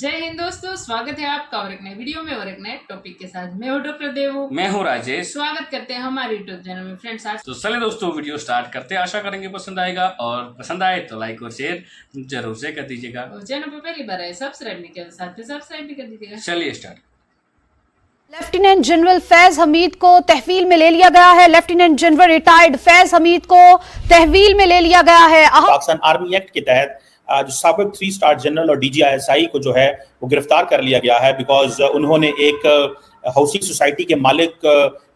जय हिंद दोस्तों, स्वागत है आपका और एक नए वीडियो में और एक नए टॉपिक के साथ। मैं हूं डॉक्टर देवू, मैं हूं राजेश। स्वागत करते हैं हमारे यूट्यूब चैनल में। फ्रेंड्स, आज तो चलिए दोस्तों वीडियो स्टार्ट करते हैं। आशा करेंगे पसंद आएगा और पसंद आए तो लाइक और शेयर जरूर से कर दीजिएगा और चैनल पर पहली बार आए सब्सक्राइब नहीं किया तो साथ में सब्सक्राइब भी कर दीजिएगा। चलिए start. Lieutenant general Faiz Hamid को तहवील में ले लिया गया है। Lieutenant general retired Faiz Hamid को तहवील में ले लिया गया है। पाकिस्तान आर्मी एक्ट के तहत जो साबिक 3 स्टार जनरल और DGISI को जो है वो गिरफ्तार कर लिया गया है बिकॉज उन्होंने एक हाउसिंग सोसाइटी के मालिक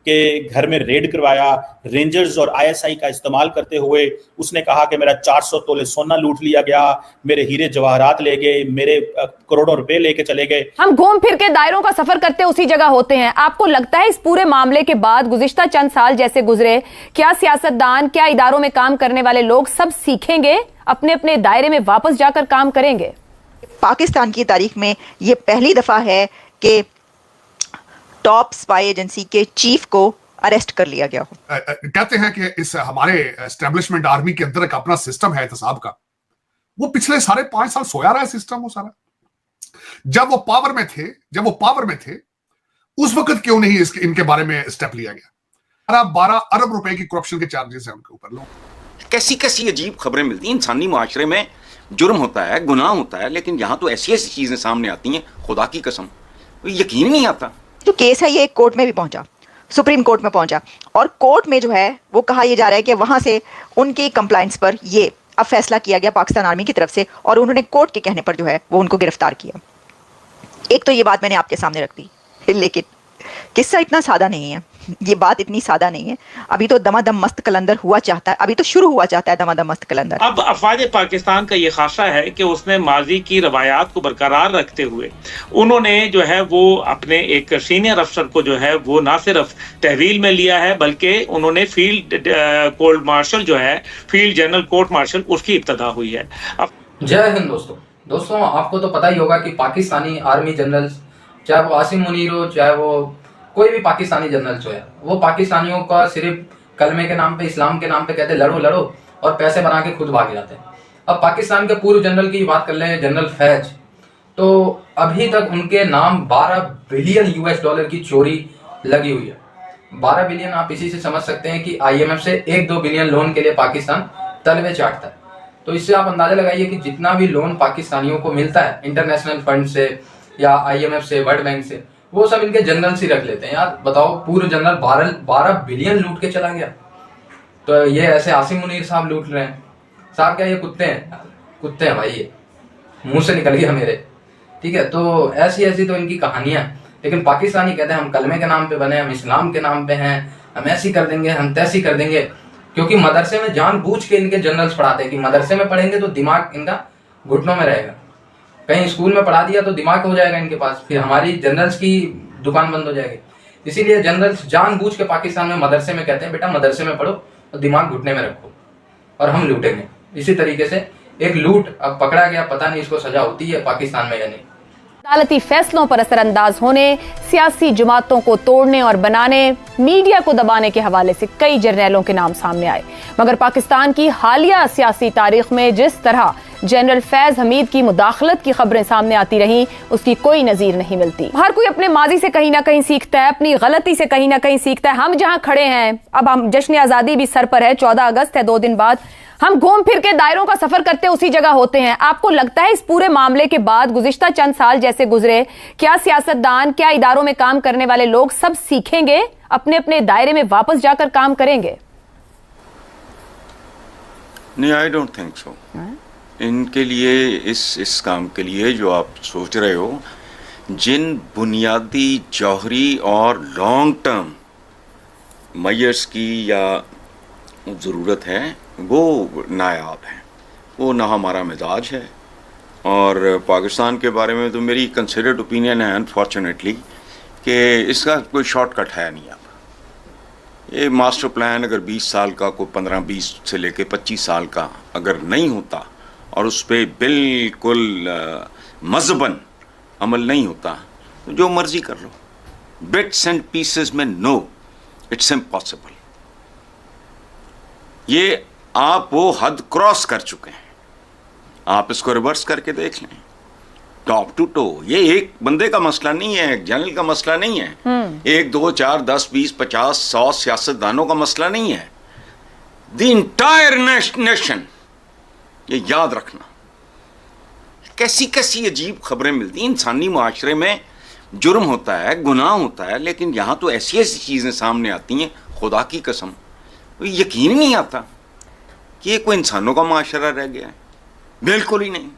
के घर में रेड करवाया। रेंजर्स और ISI का इस्तेमाल करते हुए उसने कहा कि मेरा 400 तोले सोना लूट लिया गया, मेरे हीरे जवाहरात ले गए, मेरे करोड़ों रुपए लेके चले गए। हम घूम फिर के दायरों का सफर करते उसी जगह होते हैं। आपको लगता है इस पूरे मामले के बाद गुज़िश्ता चंद साल जैसे गुजरे, क्या सियासतदान, क्या इदारों में काम करने वाले लोग सब सीखेंगे, अपने अपने दायरे में वापस जाकर काम करेंगे? पाकिस्तान की तारीख में ये पहली दफा है कि टॉप स्पाई एजेंसी के चीफ को अरेस्ट कर लिया गया हो। कहते हैं कि इस हमारे एस्टेब्लिशमें आर्मी के अंदर एक अपना सिस्टम है एहतसाब का, वो पिछले 5.5 साल सोया रहा है सिस्टम वो सारा। जब वो पावर में थे उस वक्त क्यों नहीं इनके बारे में स्टेप लिया गया? 12 अरब रुपए की करप्शन के चार्जेस है उनके ऊपर। लोग कैसी कैसी अजीब खबरें मिलती हैं। इंसानी मुआशरे में जुर्म होता है, गुनाह होता है, लेकिन यहां तो ऐसी ऐसी चीजें सामने आती हैं, खुदा की कसम यकीन नहीं आता। जो केस है ये कोर्ट में भी पहुंचा, सुप्रीम कोर्ट में पहुंचा, और कोर्ट में जो है वो कहा यह जा रहा है कि वहां से उनकी कंप्लाइंस पर ये अब फैसला किया गया पाकिस्तान आर्मी की तरफ से, और उन्होंने कोर्ट के कहने पर जो है वो उनको गिरफ्तार किया। एक तो ये बात मैंने आपके सामने रख दी, लेकिन किस्सा इतना सादा नहीं है, ये बात इतनी सादा नहीं है। अभी तो दमादम मस्त कलंदर हुआ चाहता है, अभी तो शुरू हुआ चाहता है दमादम मस्त कलंदर। अब अफवाज पाकिस्तान का ये खासा है कि उसने माजी की रवायात को बरकरार रखते हुए उन्होंने जो है वो अपने एक सीनियर अफसर को जो है वो ना सिर्फ तहवील में लिया है, बल्कि उन्होंने फील्ड कोर्ट मार्शल जो है, फील्ड जनरल कोर्ट मार्शल, उसकी इब्तदा हुई है। जय हिंद दोस्तों आपको तो पता ही होगा कि पाकिस्तानी आर्मी जनरल, चाहे वो आसिम मुनीर हो, चाहे वो कोई भी पाकिस्तानी जनरल जो है, वो पाकिस्तानियों का सिर्फ कलमे के नाम पे, इस्लाम के नाम पे कहते लड़ो लड़ो और पैसे बना के खुद भाग जाते हैं। अब पाकिस्तान के पूर्व जनरल की बात कर लें, जनरल फैज, तो अभी तक उनके नाम 12 बिलियन US डॉलर की चोरी लगी हुई है। 12 बिलियन आप इसी से समझ सकते हैं कि IMF से 1-2 बिलियन लोन के लिए पाकिस्तान तलवे चाटता है। तो इससे आप अंदाजा लगाइए कि जितना भी लोन पाकिस्तानियों को मिलता है इंटरनेशनल फंड से या IMF से, वर्ल्ड बैंक से, वो सब इनके जनरल से रख लेते हैं। यार बताओ, पूर्व जनरल 12 बिलियन लूट के चला गया, तो ये ऐसे आसिम मुनीर साहब लूट रहे हैं। साहब क्या ये कुत्ते हैं? कुत्ते हैं भाई, ये मुंह से निकल गया मेरे। ठीक है, तो ऐसी ऐसी तो इनकी कहानियां। लेकिन पाकिस्तानी कहते हैं हम कलमे के नाम पे बने, हम इस्लाम के नाम पे हैं, हम ऐसी कर देंगे, हम तैसी कर देंगे। क्योंकि मदरसे में जानबूझ के इनके जनरल्स पढ़ाते हैं कि मदरसे में पढ़ेंगे तो दिमाग इनका घुटनों में रहेगा, कहीं स्कूल में पढ़ा दिया तो दिमाग हो जाएगा इनके पास, फिर हमारी जनरल्स की दुकान बंद हो जाएगी। इसीलिए जनरल्स जानबूझ के पाकिस्तान में मदरसे में कहते हैं बेटा मदरसे में पढ़ो और दिमाग घुटने में रखो और हम लूटेंगे। इसी तरीके से एक लूट अब पकड़ा गया, पता नहीं इसको सजा होती है पाकिस्तान में या नहीं। अदालती फैसलों पर असरअंदाज होने, सियासी जमातों को तोड़ने और बनाने, मीडिया को दबाने के हवाले से कई जर्नैलों के नाम सामने आए, मगर पाकिस्तान की हालिया सियासी तारीख में जिस तरह जनरल फैज हमीद की मुदाखलत की खबरें सामने आती रहीं, उसकी कोई नजीर नहीं मिलती। हर कोई अपने माजी से कहीं ना कहीं सीखता है, अपनी गलती से कहीं ना कहीं सीखता है। हम जहां खड़े हैं, अब हम जश्न आज़ादी भी सर पर है, 14 अगस्त है, 2 दिन बाद। हम घूम फिर के दायरों का सफर करते उसी जगह होते हैं। आपको लगता है इस पूरे मामले के बाद गुज़िश्ता चंद साल जैसे गुजरे, क्या सियासतदान, क्या इदारों में काम करने वाले लोग सब सीखेंगे, अपने अपने दायरे में वापस जाकर काम करेंगे? नहीं, आई डोंट थिंक सो। इनके लिए, इस काम के लिए जो आप सोच रहे हो, जिन बुनियादी जौहरी और लॉन्ग टर्म मेजर्स की या ज़रूरत है, वो नायाब है, वो ना हमारा मिजाज है। और पाकिस्तान के बारे में तो मेरी कंसिडर्ड ओपिनियन है अनफॉर्चुनेटली कि इसका कोई शॉर्टकट है नहीं। अब ये मास्टर प्लान अगर 20 साल का, कोई 15-20 से लेके 25 साल का अगर नहीं होता और उस पर बिल्कुल मज़बन अमल नहीं होता, तो जो मर्जी कर लो। बिट्स एंड पीसेस में नो, इट्स इम्पॉसिबल। ये आप वो हद क्रॉस कर चुके हैं। आप इसको रिवर्स करके देख लें। Top to toe. ये एक बंदे का मसला नहीं है, एक जनरल का मसला नहीं है, 1 2 4 10 20 50 100 सियासतदानों का मसला नहीं है, द इंटायर नेशन। ये याद रखना। कैसी कैसी अजीब खबरें मिलती हैं। इंसानी मुआशरे में जुर्म होता है, गुनाह होता है, लेकिन यहां तो ऐसी ऐसी चीजें सामने आती हैं, खुदा की कसम यकीन नहीं आता कि ये कोई इंसानों का मुआशरा रह गया है। बिल्कुल ही नहीं।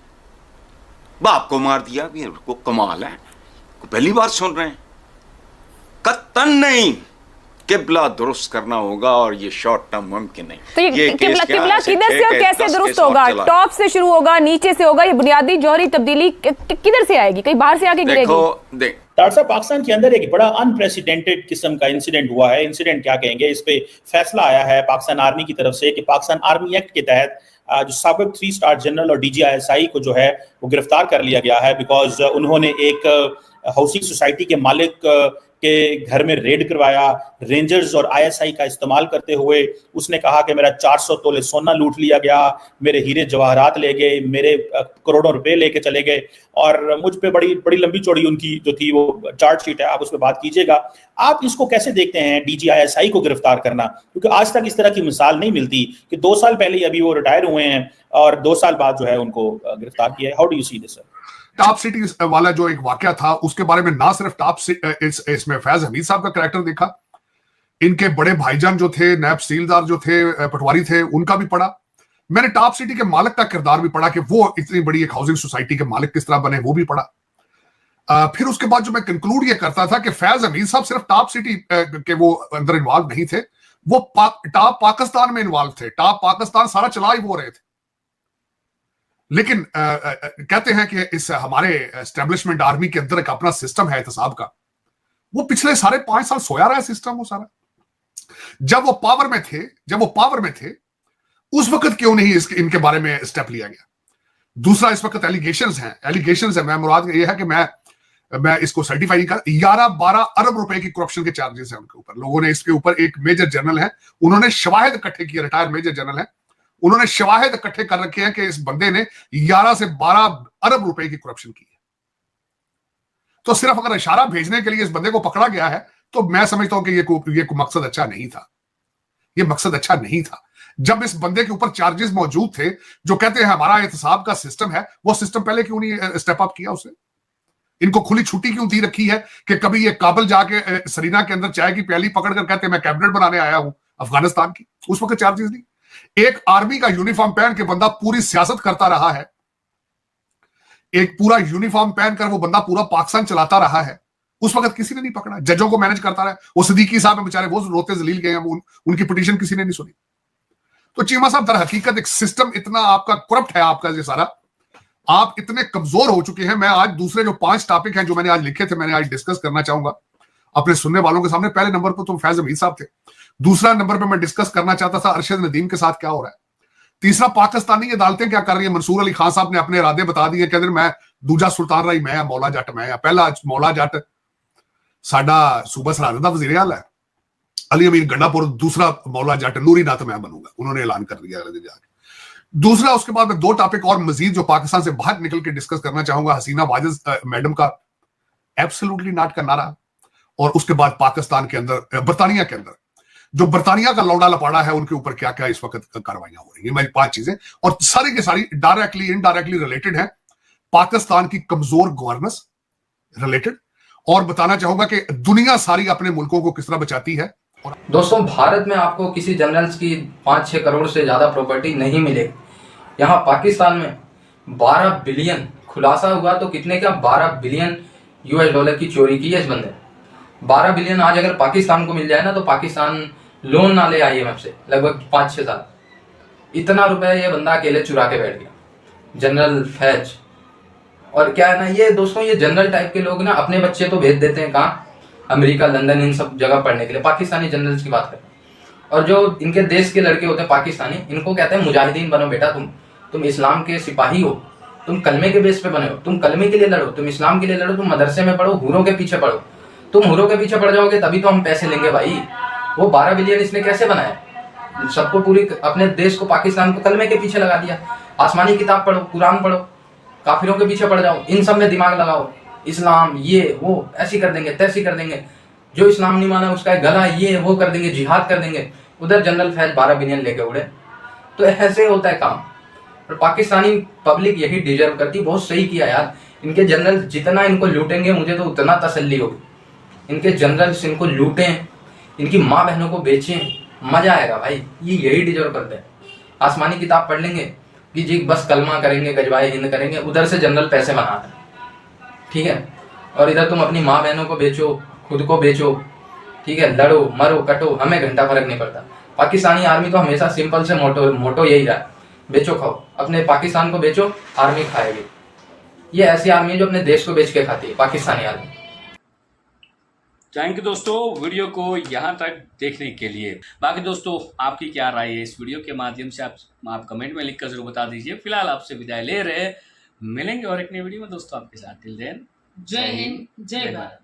बाप को मार दिया, को कमाल है, पहली बार सुन रहे हैं। कत्तन नहीं, किबला दुरुस्त करना होगा और ये शॉर्ट टर्म मुमकिन नहीं। तो ये किबला किधर से और कैसे दुरुस्त होगा? टॉप से शुरू होगा, नीचे से होगा? ये बुनियादी जौहरी तब्दीली किधर से आएगी? कहीं बाहर से आके गिरेगी? डॉक्टर साहब, पाकिस्तान के अंदर एक बड़ा अनप्रेसिडेंटेड किस्म का इंसिडेंट हुआ है। इंसिडेंट क्या कहेंगे, इस पे फैसला आया है पाकिस्तान आर्मी की तरफ से कि पाकिस्तान आर्मी एक्ट के तहत जो साबिक 3 स्टार जनरल और DGISI को जो है वो गिरफ्तार कर लिया गया है, बिकॉज उन्होंने एक हाउसिंग सोसाइटी के मालिक के घर में रेड करवाया। रेंजर्स और ISI का इस्तेमाल करते हुए उसने कहा कि मेरा 400 तोले सोना लूट लिया गया, मेरे हीरे जवाहरात ले गए, मेरे करोड़ों रुपए लेके चले गए। और मुझ पे बड़ी बड़ी लंबी चौड़ी उनकी जो थी वो चार्ट शीट है, आप उस पर बात कीजिएगा। आप इसको कैसे देखते हैं DGISI को गिरफ्तार करना? क्योंकि आज तक इस तरह की मिसाल नहीं मिलती कि 2 साल पहले अभी वो रिटायर हुए हैं और 2 साल बाद जो है उनको गिरफ्तार किया है। How do you see this sir? Top city वाला जो एक वाकया था, उसके बारे में ना सिर्फ इसमें फैज हमीद साहब का कैरेक्टर देखा, इनके बड़े भाईजान जो थे, नायब तहसीलदार जो थे, पटवारी थे, उनका भी पढ़ा। मैंने टॉप सिटी के मालिक का किरदार भी पढ़ा कि वो इतनी बड़ी एक हाउसिंग सोसाइटी के मालिक किस तरह बने, वो भी पढ़ा। फिर उसके बाद जो मैं कंक्लूड ये करता था कि फैज हमीद साहब सिर्फ टॉप सिटी के वो अंदर इन्वॉल्व नहीं थे, वो टॉप पाकिस्तान में इन्वॉल्व थे। टॉप पाकिस्तान सारा चला ही वो रहे थे। लेकिन कहते हैं कि इस हमारे एस्टेब्लिशमेंट आर्मी के अंदर एक अपना सिस्टम है एहतसाब का। वो पिछले 5.5 साल सोया रहा है सिस्टम वो सारा। जब वो पावर में थे उस वक्त क्यों नहीं इनके बारे में स्टेप लिया गया? दूसरा, इस वक्त एलिगेशंस है। मैं मुराद ये है कि मैं इसको सर्टिफाई नहीं कर, 11-12 अरब रुपए की करप्शन के चार्जेस हैं उनके ऊपर। लोगों ने इसके ऊपर, एक मेजर जनरल है, उन्होंने शवाहिद इकट्ठे किए, रिटायर्ड मेजर जनरल है, उन्होंने शवाहिद इकट्ठे कर रखे हैं कि इस बंदे ने 11 से 12 अरब रुपए की करप्शन की है। तो सिर्फ अगर इशारा भेजने के लिए इस बंदे को पकड़ा गया है तो मैं समझता हूं कि ये मकसद अच्छा नहीं था। ये मकसद अच्छा नहीं था। जब इस बंदे के ऊपर चार्जेस मौजूद थे, जो कहते हैं हमारा एहतसाब का सिस्टम है, वो सिस्टम पहले क्यों नहीं स्टेप अप किया उसने? इनको खुली छुट्टी क्यों दी रखी है कि कभी ये काबुल जाके सरीना के अंदर चाय की प्याली पकड़कर कहते हैं मैं कैबिनेट बनाने आया हूं अफगानिस्तान की? उस वक्त चार्जेस नहीं। एक आर्मी का यूनिफॉर्म पहन के बंदा पूरी सियासत करता रहा है, एक पूरा यूनिफॉर्म पहनकर वो बंदा पूरा पाकिस्तान चलाता रहा है, उस वक्त किसी ने नहीं पकड़ा। जजों को मैनेज करता रहा। वो सिद्दीकी साहब बेचारे वो रोते जलील गए हैं, उनकी पिटीशन किसी ने नहीं सुनी। तो चीमा साहब, दर हकीकत एक सिस्टम इतना आपका करप्ट है, आपका ये सारा, आप इतने कमजोर हो चुके हैं। मैं आज दूसरे जो 5 टॉपिक हैं जो मैंने आज लिखे थे, मैंने आज डिस्कस करना चाहूंगा अपने सुनने वालों के सामने। पहले नंबर पर तो फैज हमीद साहब थे। दूसरा नंबर पे मैं डिस्कस करना चाहता था अरशद नदीम के साथ क्या हो रहा है। तीसरा, पाकिस्तानी अदालतें क्या कर रही है। मंसूर अली खान साहब ने अपने इरादे बता दिए, कहते मैं दूजा सुल्तान राई मैं, मौला जट मैं, पहला मौला जट साडा सूबा सरहद दा वजीर आला है, अली अमीन गंडापुर दूसरा मौला जट नूरी नात मैं बनूंगा, उन्होंने ऐलान कर दिया जाके। दूसरा, उसके बाद मैं 2 टॉपिक और मजीद जो पाकिस्तान से बाहर निकल के डिस्कस करना चाहूंगा। हसीना वाजिद मैडम का एब्सोल्युटली नॉट का नारा, और उसके बाद पाकिस्तान के अंदर, बरतानिया के अंदर जो बरतानिया का लौड़ा लपाड़ा है, उनके ऊपर क्या क्या इस वक्त कार्रवाइयां हो रही है। मेरी 5 चीजें, और सारी की सारी डायरेक्टली इनडायरेक्टली रिलेटेड है पाकिस्तान की कमजोर गवर्नेंस रिलेटेड। और बताना चाहूंगा कि दुनिया सारी अपने मुल्कों को किस तरह बचाती है। दोस्तों, भारत में आपको किसी जनरल्स की 5-6 करोड़ से ज्यादा प्रॉपर्टी नहीं मिलेगी। यहाँ पाकिस्तान में 12 बिलियन खुलासा हुआ तो कितने का, 12 बिलियन $US की चोरी की है इस बंदे। 12 बिलियन आज अगर पाकिस्तान को मिल जाए ना, तो पाकिस्तान लोन ना ले IMF से लगभग 5-6 साल। इतना रुपए ये बंदा अकेले चुरा के बैठ गया, जनरल फैज। और क्या है ना, ये दोस्तों, ये जनरल टाइप के लोग ना अपने बच्चे तो भेज देते हैं कहाँ, अमेरिका, लंदन, इन सब जगह पढ़ने के लिए। पाकिस्तानी जनरल्स की बात करें, और जो इनके देश के लड़के होते हैं पाकिस्तानी, इनको कहते हैं मुजाहिदीन बनो बेटा, तुम इस्लाम के सिपाही हो, तुम कलमे के बेस पे बने हो, तुम कलमे के लिए लड़ो, तुम इस्लाम के लिए लड़ो, तुम मदरसे में पढ़ो, हूरों के पीछे पढ़ो। तुम हूरों के पीछे पड़ जाओगे तभी तो हम पैसे लेंगे भाई। वो 12 बिलियन इसने कैसे बनाया? सबको, पूरी अपने देश को, पाकिस्तान को कलमे के पीछे लगा दिया। आसमानी किताब पढ़ो, कुरान पढ़ो, काफिरों के पीछे पड़ जाओ, इन सब में दिमाग लगाओ, इस्लाम ये वो ऐसी कर देंगे, तैसी कर देंगे, जो इस्लाम नहीं माना उसका गला ये वो कर देंगे, जिहाद कर देंगे। उधर जनरल फैज 12 बिलियन लेके उड़े। तो ऐसे होता है काम। और पाकिस्तानी पब्लिक यही डिजर्व करती। बहुत सही किया यार, इनके जनरल जितना इनको लूटेंगे मुझे तो उतना तसल्ली होगी। इनके जनरल्स इनको लूटें, इनकी माँ बहनों को बेचें, मजा आएगा भाई। ये यही डिजर्व करते हैं। आसमानी किताब पढ़ लेंगे कि जी बस कलमा करेंगे, गजवाए हिंद करेंगे, उधर से जनरल पैसे बनाते हैं, ठीक है। और इधर तुम अपनी माँ बहनों को बेचो, खुद को बेचो, ठीक है, लड़ो मरो कटो, हमें घंटा फर्क नहीं पड़ता। पाकिस्तानी आर्मी तो हमेशा सिंपल से मोटो यही रहा, बेचो खाओ, अपने पाकिस्तान को बेचो, आर्मी खाएगी। ये ऐसी आर्मी है जो अपने देश को बेच के खाती है, पाकिस्तानी आर्मी। थैंक यू दोस्तों वीडियो को यहाँ तक देखने के लिए। बाकी दोस्तों आपकी क्या राय है इस वीडियो के माध्यम से आप कमेंट में लिखकर जरूर बता दीजिए। फिलहाल आपसे विदाई ले रहे, मिलेंगे और एक नई वीडियो में दोस्तों आपके साथ। टिल देन जय हिंद, जय भारत।